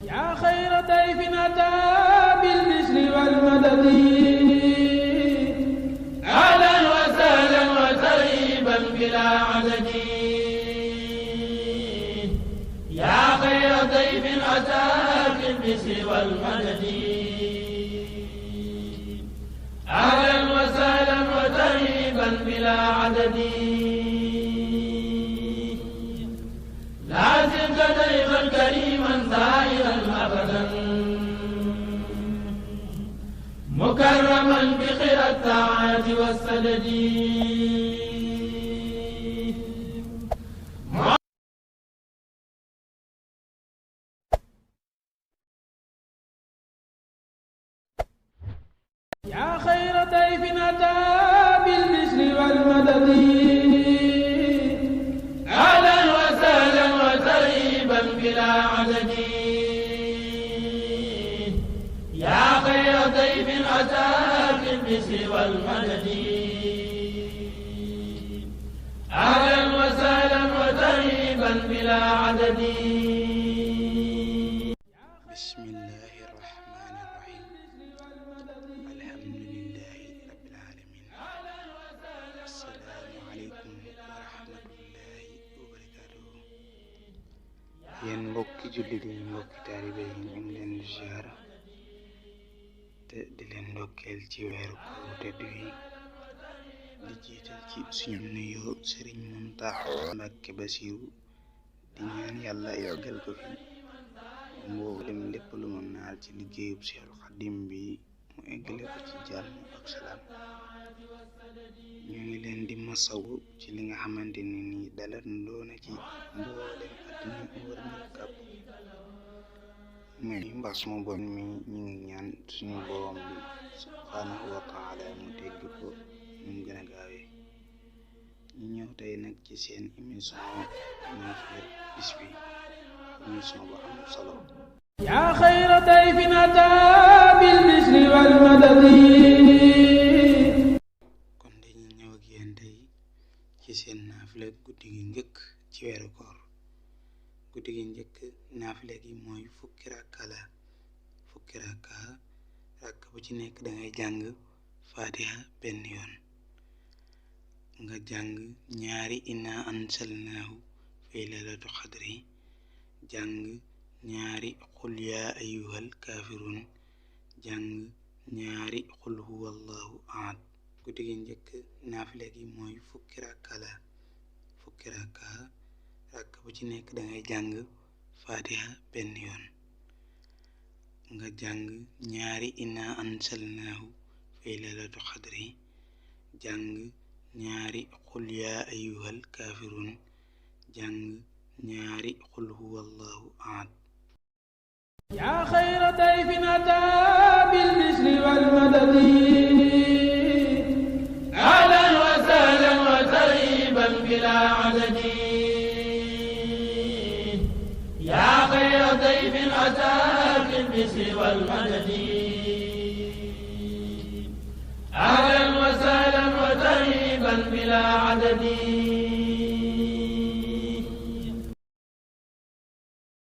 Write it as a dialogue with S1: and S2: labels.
S1: yaa xayra dayfin ataa bil bishri wal madadi ahlan wa sahlan wa tarhiban bilaa adadi yaa xayra dayfin ataa bil bishri wal madadi ahlan wa sahlan wa tarhiban bilaa adadi لازم دائما كريما زاهرا ابدا مكرما بخير الطاعات والسدد يا خير ضيف اتى بالبشر والمدد اهلا وسهلا وترحيبا بلا عدد يا خير ضيف اتى بالبشر والمدد اهلا وسهلا وترحيبا بلا عدد
S2: بسم الله الرحمن الرحيم الحمد لله رب العالمين السلام عليكم ورحمة الله وبركاته yéen mbokki jullit yi mbokki taalibe yi ñu ngi leen di ziar te di leen ndokkeel ci weeru koor tedd wi di jiital ci suñu nuyoo Sëriñ Muntaxa Mbàkke Basiru di ñaan yàlla yoggal ko fi mboolem lépp lu mu naal ci liggéeyub Seexul Xadim bi mu eggale ko ci jàmm ak salaam ñu ngi leen di masawu ci li nga xamante ni nii dalandoo na ci mboolem àddina wër na kàpp muy mbas mu bon mi ñu ngi ñaan suñu borom bi subhanahu wa taala mu tegg ko ñu gën a gaawee ñu ñëw tey nag ci seen émission Naafila bis bi émission bu am solo
S1: yaa xayra dayfin ataa bil bishri wal madadi
S2: kon dañuy ñëw ak yéen tey ci seen naafila guddi gi njëkk ci weeru koor guddi gi njëkk naafila gi mooy fukki rakka la fukki rakka bu ci nekk dangay jàng fatiha benn yoon nga jàng ñaari inna ansalnaahu fi laylatul qadri jàng ñaari xul yaa ayyuhal kaafiruun jàng ñaari xul huwallahu ahad guddi gi njëkk naafila gi mooy fukki rakka la fukki rakka bu ci nekk dangay jàng fatiha benn yoon nga jàng ñaari inna ansalnaahu fi laylatul qadri jàng ñaari xul yaa ayyuhal kaafiruun jàng ñaari xul huwallahu ahad
S1: yaa xayra dayfin ataa bil bishri wal madadi ahlan wa sahlan wa tarhiban bilaa adadi yaa xayra dayfin ataa bil bishri wal madadi